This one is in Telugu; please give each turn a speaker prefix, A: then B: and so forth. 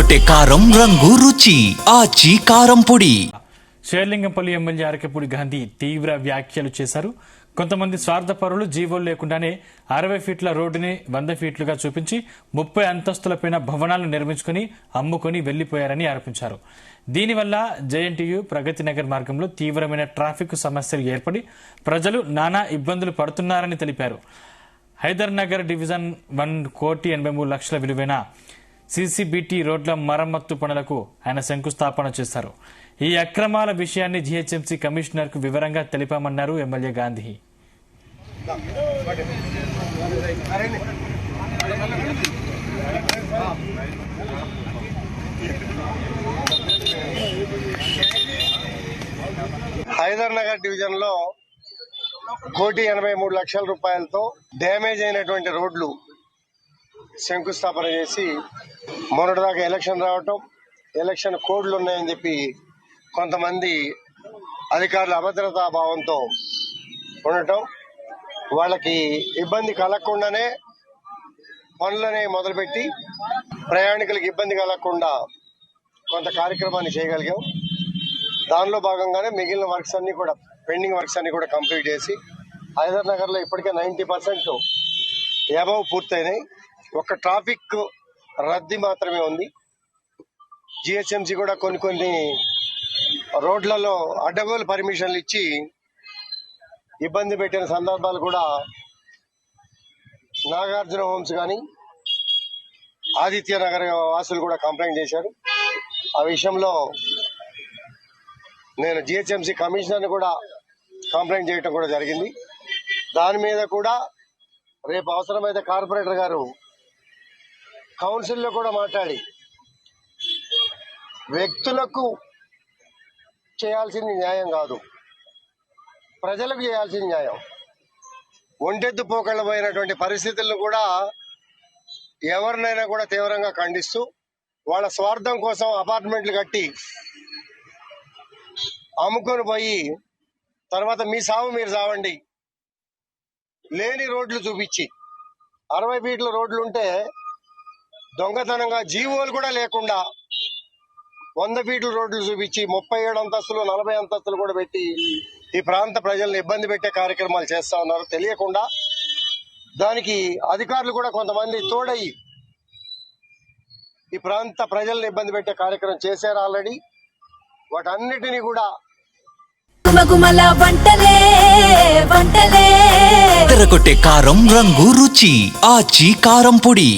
A: ఎర్రగొట్టే కారం రంగు రుచి ఆచి కారం పొడి.
B: షేర్లింగంపల్లి ఎమ్మెల్యే అరకపూడి గాంధీ తీవ్ర వ్యాఖ్యలు చేశారు. కొంతమంది స్వార్థపరులు జీవోలు లేకుండానే 60 ఫీట్ల రోడ్డుని 100 ఫీట్లుగా చూపించి 30 అంతస్తులపైన భవనాలను నిర్మించుకుని అమ్ముకుని వెళ్లిపోయారని ఆరోపించారు. దీనివల్ల జేఎన్టీయూ ప్రగతి నగర్ మార్గంలో తీవ్రమైన ట్రాఫిక్ సమస్యలు ఏర్పడి ప్రజలు నానా ఇబ్బందులు పడుతున్నారని తెలిపారు. హైదర్ నగర్ డివిజన్ 1,83,00,000 విలువైన సీసీబీటీ రోడ్ల మరమ్మత్తు పనులకు ఆయన శంకుస్థాపన చేశారు. ఈ అక్రమాల విషయాన్ని జీహెచ్ఎంసీ కమిషనర్ కు వివరంగా తెలిపామన్నారు ఎమ్మెల్యే గాంధీ.
C: హైదర్ నగర్ డివిజన్ లో 1,83,00,000 రూపాయలతో డ్యామేజ్ అయినటువంటి రోడ్లు శంకుస్థాపన చేసి మొన్నటిదాకా ఎలక్షన్ రావటం, ఎలక్షన్ కోడ్లు ఉన్నాయని చెప్పి కొంతమంది అధికారుల అభద్రతా భావంతో ఉండటం, వాళ్ళకి ఇబ్బంది కలగకుండానే పనులనే మొదలుపెట్టి ప్రయాణికులకు ఇబ్బంది కలగకుండా కొంత కార్యక్రమాన్ని చేయగలిగాం. దానిలో భాగంగానే మిగిలిన వర్క్స్ అన్ని కూడా పెండింగ్ వర్క్స్ అన్ని కూడా కంప్లీట్ చేసి హైదర్ నగర్ లో ఇప్పటికే 90% అబవ్ పూర్తయినాయి. ఒక ట్రాఫిక్ రద్దీ మాత్రమే ఉంది. జిహెచ్ఎంసీ కూడా కొన్ని రోడ్లలో అడ్డగోలు పర్మిషన్లు ఇచ్చి ఇబ్బంది పెట్టిన సందర్భాలు కూడా నాగార్జున హోమ్స్ కానీ ఆదిత్య నగర్ వాసులు కూడా కంప్లైంట్ చేశారు. ఆ విషయంలో నేను జిహెచ్ఎంసీ కమిషనర్ని కూడా కంప్లైంట్ చేయటం కూడా జరిగింది. దాని మీద కూడా రేపు అవసరమైతే కార్పొరేటర్ గారు కౌన్సిల్లో కూడా మాట్లాడి వ్యక్తులకు చేయాల్సింది న్యాయం కాదు, ప్రజలకు చేయాల్సింది న్యాయం. ఒంటెద్దు పోకళ్ళు పోయినటువంటి పరిస్థితులను కూడా ఎవరినైనా కూడా తీవ్రంగా ఖండిస్తూ వాళ్ళ స్వార్థం కోసం అపార్ట్మెంట్లు కట్టి అమ్ముకొని పోయి తర్వాత మీ సాగు మీరు సావండి లేని రోడ్లు చూపించి 60 ఫీట్ల రోడ్లు ఉంటే దొంగతనంగా జీవోలు కూడా లేకుండా 100 ఫీట్ల రోడ్లు చూపించి 37 అంతస్తులు 40 అంతస్తులు కూడా పెట్టి ఈ ప్రాంత ప్రజలను ఇబ్బంది పెట్టే కార్యక్రమాలు చేస్తా ఉన్నారు. తెలియకుండా దానికి అధికారులు కూడా కొంతమంది తోడయి ఈ ప్రాంత ప్రజలను ఇబ్బంది పెట్టే కార్యక్రమం చేశారు ఆల్రెడీ. వాటన్నిటినీ కూడా
A: ఎర్రగొట్టే కారం రంగు రుచి ఆచి కారం పొడి.